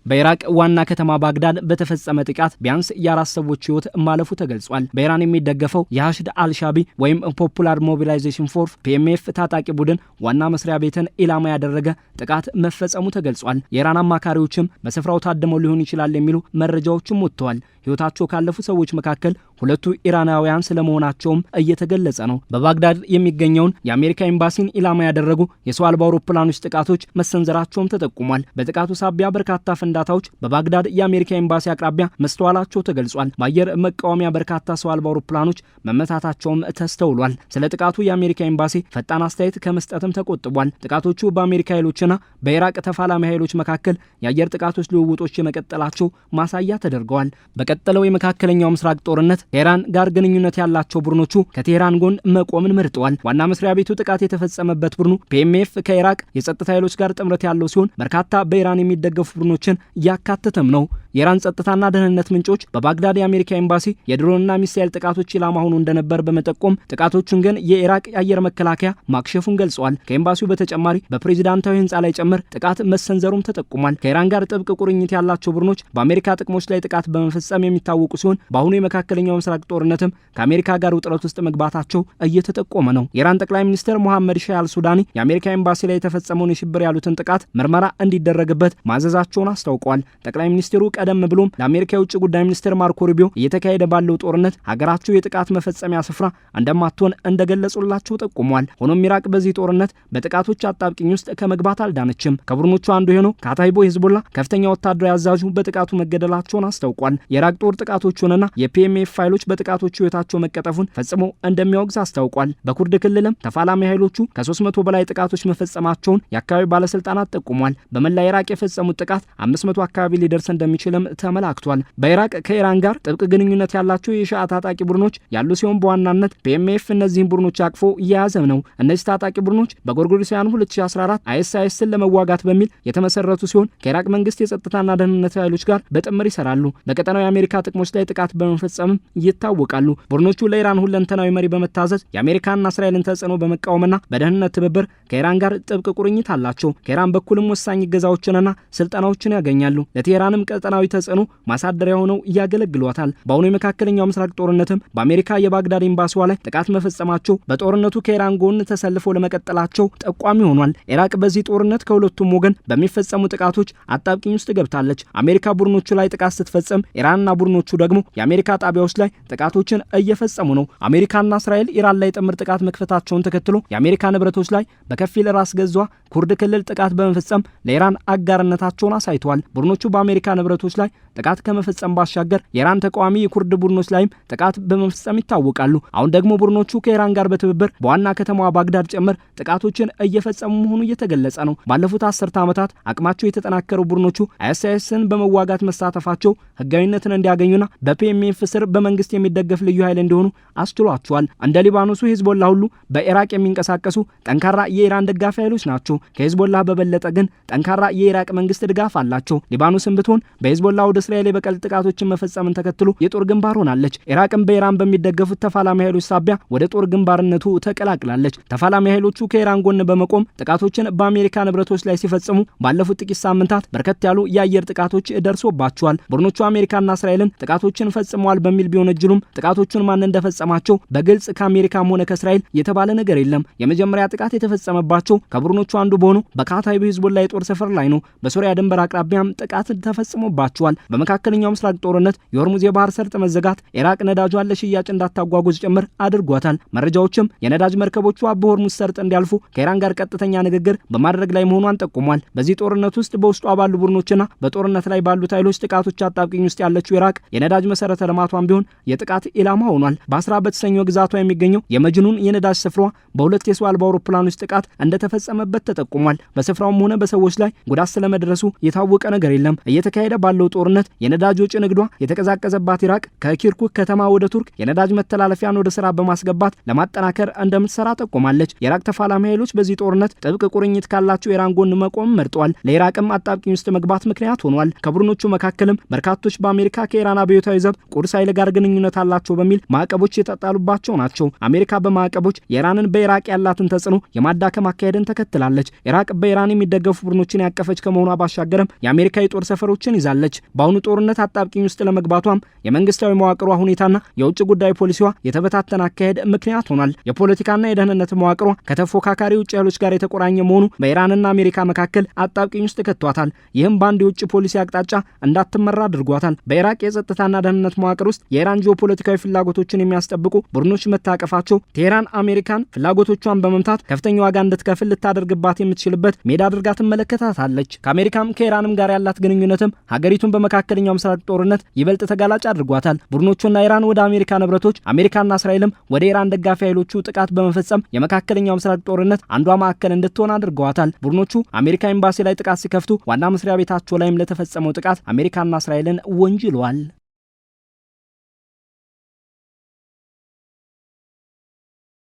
በኢራቅ ዋና ከተማ ባግዳድ በተፈጸመ ጥቃት ቢያንስ የ4 ሰዎች ህይወት ማለፉ ተገልጿል። በኢራን የሚደገፈው የሐሽድ አልሻቢ ወይም ፖፑላር ሞቢላይዜሽን ፎርስ ፒኤምኤፍ ታጣቂ ቡድን ዋና መስሪያ ቤትን ኢላማ ያደረገ ጥቃት መፈጸሙ ተገልጿል። የኢራን አማካሪዎችም በስፍራው ታድመው ሊሆን ይችላል የሚሉ መረጃዎችም ወጥተዋል። ህይወታቸው ካለፉ ሰዎች መካከል 2 ኢራናውያን ስለመሆናቸውም እየተገለጸ ነው። በባግዳድ የሚገኘውን የአሜሪካ ኤምባሲን ኢላማ ያደረጉ የሰው አልባ አውሮፕላኖች ጥቃቶች መሰንዘራቸውም ተጠቁሟል። በጥቃቱ ሳቢያ በርካታ ፍንዳታዎች በባግዳድ የአሜሪካ ኤምባሲ አቅራቢያ መስተዋላቸው ተገልጿል። በአየር መቃወሚያ በርካታ ሰው አልባ አውሮፕላኖች መመታታቸውም ተስተውሏል። ስለ ጥቃቱ የአሜሪካ ኤምባሲ ፈጣን አስተያየት ከመስጠትም ተቆጥቧል። ጥቃቶቹ በአሜሪካ ኃይሎችና በኢራቅ ተፋላሚ ኃይሎች መካከል የአየር ጥቃቶች ልውውጦች የመቀጠላቸው ማሳያ ተደርገዋል። በቀጠለው የመካከለኛው ምስራቅ ጦርነት ከኢራን ጋር ግንኙነት ያላቸው ቡድኖቹ ከቴህራን ጎን መቆምን መርጠዋል። ዋና መስሪያ ቤቱ ጥቃት የተፈጸመበት ቡድኑ ፒኤምኤፍ ከኢራቅ የጸጥታ ኃይሎች ጋር ጥምረት ያለው ሲሆን በርካታ በኢራን የሚደገፉ ቡድኖችን እያካተተም ነው። የኢራን ጸጥታና ደህንነት ምንጮች በባግዳድ የአሜሪካ ኤምባሲ የድሮንና ሚሳኤል ጥቃቶች ኢላማ ሆኖ እንደነበር በመጠቆም ጥቃቶቹን ግን የኢራቅ የአየር መከላከያ ማክሸፉን ገልጸዋል። ከኤምባሲው በተጨማሪ በፕሬዚዳንታዊ ህንፃ ላይ ጭምር ጥቃት መሰንዘሩም ተጠቁሟል። ከኢራን ጋር ጥብቅ ቁርኝት ያላቸው ቡድኖች በአሜሪካ ጥቅሞች ላይ ጥቃት በመፈጸም የሚታወቁ ሲሆን በአሁኑ የመካከለኛው ምስራቅ ጦርነትም ከአሜሪካ ጋር ውጥረት ውስጥ መግባታቸው እየተጠቆመ ነው። የኢራን ጠቅላይ ሚኒስትር ሞሐመድ ሻህ አልሱዳኒ የአሜሪካ ኤምባሲ ላይ የተፈጸመውን የሽብር ያሉትን ጥቃት ምርመራ እንዲደረግበት ማዘዛቸውን አስታውቀዋል። ጠቅላይ ሚኒስትሩ ቀደም ብሎም ለአሜሪካ የውጭ ጉዳይ ሚኒስትር ማርኮ ሩቢዮ እየተካሄደ ባለው ጦርነት ሀገራቸው የጥቃት መፈጸሚያ ስፍራ እንደማትሆን እንደገለጹላቸው ጠቁሟል። ሆኖም ኢራቅ በዚህ ጦርነት በጥቃቶች አጣብቂኝ ውስጥ ከመግባት አልዳነችም። ከቡድኖቹ አንዱ የሆነው ካታይቦ ሂዝቦላ ከፍተኛ ወታደራዊ አዛዡ በጥቃቱ መገደላቸውን አስታውቋል። የኢራቅ ጦር ጥቃቶቹንና የፒኤምኤፍ ፋይሎች በጥቃቶቹ ህይወታቸው መቀጠፉን ፈጽሞ እንደሚያወግዝ አስታውቋል። በኩርድ ክልልም ተፋላሚ ኃይሎቹ ከ300 በላይ ጥቃቶች መፈጸማቸውን የአካባቢ ባለስልጣናት ጠቁሟል። በመላ ኢራቅ የፈጸሙት ጥቃት 500 አካባቢ ሊደርስ እንደሚችልም ተመላክቷል። በኢራቅ ከኢራን ጋር ጥብቅ ግንኙነት ያላቸው የሺዓ ታጣቂ ቡድኖች ያሉ ሲሆን በዋናነት ፒኤምኤፍ እነዚህን ቡድኖች አቅፎ እየያዘ ነው። እነዚህ ታጣቂ ቡድኖች በጎርጎሮሳውያኑ 2014 አይኤስአይኤስን ለመዋጋት በሚል የተመሰረቱ ሲሆን ከኢራቅ መንግስት የጸጥታና ደህንነት ኃይሎች ጋር በጥምር ይሰራሉ። በቀጠናው የአሜሪካ ጥቅሞች ላይ ጥቃት በመፈጸምም ይታወቃሉ። ቡድኖቹ ለኢራን ሁለንተናዊ መሪ በመታዘዝ የአሜሪካና እስራኤልን ተጽዕኖ በመቃወምና በደህንነት ትብብር ከኢራን ጋር ጥብቅ ቁርኝት አላቸው። ከኢራን በኩልም ወሳኝ እገዛዎችንና ስልጠናዎችን ያገኛሉ። ለቴህራንም ቀጠናዊ ተጽዕኖ ማሳደሪያ ሆነው ያገለግሏታል። በአሁኑ የመካከለኛው ምስራቅ ጦርነትም በአሜሪካ የባግዳድ ኤምባሲዋ ላይ ጥቃት መፈጸማቸው በጦርነቱ ከኢራን ጎን ተሰልፈው ለመቀጠላቸው ጠቋሚ ሆኗል። ኢራቅ በዚህ ጦርነት ከሁለቱም ወገን በሚፈጸሙ ጥቃቶች አጣብቂኝ ውስጥ ገብታለች። አሜሪካ ቡድኖቹ ላይ ጥቃት ስትፈጽም ኢራንና ቡድኖቹ ደግሞ የአሜሪካ ጣቢያዎች ላይ ጥቃቶችን እየፈጸሙ ነው። አሜሪካና እስራኤል ኢራን ላይ ጥምር ጥቃት መክፈታቸውን ተከትሎ የአሜሪካ ንብረቶች ላይ በከፊል ራስ ገዟ ኩርድ ክልል ጥቃት በመፈጸም ለኢራን አጋርነታቸውን አሳይተዋል። ቡድኖቹ በአሜሪካ ንብረቶች ላይ ጥቃት ከመፈጸም ባሻገር የኢራን ተቃዋሚ የኩርድ ቡድኖች ላይም ጥቃት በመፈጸም ይታወቃሉ። አሁን ደግሞ ቡድኖቹ ከኢራን ጋር በትብብር በዋና ከተማዋ ባግዳድ ጭምር ጥቃቶችን እየፈጸሙ መሆኑ እየተገለጸ ነው። ባለፉት 10 ዓመታት አቅማቸው የተጠናከሩ ቡድኖቹ አይኤስአይኤስን በመዋጋት መሳተፋቸው ህጋዊነትን እንዲያገኙና በፒኤምኤፍ ስር በመንግስት የሚደገፍ ልዩ ኃይል እንዲሆኑ አስችሏቸዋል። እንደ ሊባኖሱ ሂዝቦላ ሁሉ በኢራቅ የሚንቀሳቀሱ ጠንካራ የኢራን ደጋፊ ኃይሎች ናቸው። ከሂዝቦላ በበለጠ ግን ጠንካራ የኢራቅ መንግስት ድጋፍ አላቸው። ሊባኖስን ብትሆን በሂዝቦላ ወደ እስራኤል የበቀል ጥቃቶችን መፈጸምን ተከትሎ የጦር ግንባር ሆናለች። ኢራቅም በኢራን በሚደገፉት ተፋላሚ ኃይሎች ሳቢያ ወደ ጦር ግንባርነቱ ተቀላቅላለች። ተፋላሚ ኃይሎቹ ከኢራን ጎን በመቆም ጥቃቶችን በአሜሪካ ንብረቶች ላይ ሲፈጽሙ ባለፉት ጥቂት ሳምንታት በርከት ያሉ የአየር ጥቃቶች ደርሶባቸዋል። ቡድኖቹ አሜሪካና እስራኤልን ጥቃቶችን ፈጽመዋል በሚል ቢወነጅሉም ጥቃቶቹን ማን እንደፈጸማቸው በግልጽ ከአሜሪካም ሆነ ከእስራኤል የተባለ ነገር የለም። የመጀመሪያ ጥቃት የተፈጸመባቸው ከቡድኖቹ አንዱ በሆነው በካታይብ ሂዝቦላ የጦር ሰፈር ላይ ነው። በሶሪያ ድንበር አቅራቢያም ጥቃት ተፈጽሞባቸዋል። በመካከለኛው ምስራቅ ጦርነት የሆርሙዝ የባህር ሰርጥ መዘጋት ኢራቅ ነዳጇን ለሽያጭ እንዳታጓጉዝ ጭምር አድርጓታል። መረጃዎችም የነዳጅ መርከቦቿ በሆርሙዝ ሰርጥ እንዲያልፉ ከኢራን ጋር ቀጥተኛ ንግግር በማድረግ ላይ መሆኗን ጠቁሟል። በዚህ ጦርነት ውስጥ በውስጧ ባሉ ቡድኖችና በጦርነት ላይ ባሉት ኃይሎች ጥቃቶች አጣብቂኝ ውስጥ ያለችው ኢራቅ የነዳጅ መሰረተ ልማቷን ቢሆን የጥቃት ኢላማ ሆኗል። በአስራ በተሰኘው ግዛቷ የሚገኘው የመጅኑን የነዳጅ ስፍራ በሁለት የሰው አልባ አውሮፕላኖች ጥቃት እንደተፈጸመበት ተጠቁሟል። በስፍራውም ሆነ በሰዎች ላይ ጉዳት ስለመድረሱ የታወቀ ነገር የለም። እየተካሄደ ባለው ጦርነት የነዳጅ ወጪ ንግዷ የተቀዛቀዘባት ኢራቅ ከኪርኩክ ከተማ ወደ ቱርክ የነዳጅ መተላለፊያን ወደ ስራ በማስገባት ለማጠናከር እንደምትሰራ ጠቁማለች። የኢራቅ ተፋላሚ ኃይሎች በዚህ ጦርነት ጥብቅ ቁርኝት ካላቸው ኢራን ጎን መቆም መርጠዋል። ለኢራቅም አጣብቂኝ ውስጥ መግባት ምክንያት ሆኗል። ከቡድኖቹ መካከልም በርካቶች በአሜሪካ ከኢራን አብዮታዊ ዘብ ቁድስ ኃይል ጋር ግንኙነት አላቸው በሚል ማዕቀቦች የተጣሉባቸው ናቸው። አሜሪካ በማዕቀቦች የኢራንን በኢራቅ ያላትን ተጽዕኖ የማዳከም አካሄድን ተከትላለች። ኢራቅ በኢራን የሚደገፉ ቡድኖችን ያቀፈች ከመሆኗ ባሻገርም የአሜሪካ የጦር ሰፈሮችን ይዛለች። በአሁኑ ጦርነት አጣብቂኝ ውስጥ ለመግባቷም የመንግስታዊ መዋቅሯ ሁኔታና የውጭ ጉዳይ ፖሊሲዋ የተበታተነ አካሄድ ምክንያት ሆኗል። የፖለቲካና የደህንነት መዋቅሯ ከተፎካካሪ ውጭ ኃይሎች ጋር የተቆራኘ መሆኑ በኢራንና አሜሪካ መካከል አጣብቂኝ ውስጥ ከቷታል። ይህም በአንድ የውጭ ፖሊሲ አቅጣጫ እንዳትመራ አድርጓታል። በኢራቅ የጸጥታና ደህንነት መዋቅር ውስጥ የኢራን ጂኦፖለቲካዊ ፍላጎቶችን የሚያስጠብቁ ቡድኖች መታቀፋቸው ቴህራን አሜሪካን ፍላጎቶቿን በመምታት ከፍተኛ ዋጋ እንድትከፍል ልታደርግባት የምትችልበት ሜዳ አድርጋ ትመለከታታለች። ከአሜሪካም ከኢራንም ጋር ያላት ግንኙነትም ሀገሪቱን በመካከለኛው ምስራቅ ጦርነት ይበልጥ ተጋላጭ አድርጓታል። ቡድኖቹና ኢራን ወደ አሜሪካ ንብረቶች፣ አሜሪካና እስራኤልም ወደ ኢራን ደጋፊ ኃይሎቹ ጥቃት በመፈጸም የመካከለኛው ምስራቅ ጦርነት አንዷ ማዕከል እንድትሆን አድርገዋታል። ቡድኖቹ አሜሪካ ኤምባሲ ላይ ጥቃት ሲከፍቱ ዋና መስሪያ ቤታቸው ላይም ለተፈጸመው ጥቃት አሜሪካና እስራኤልን ወንጅለዋል።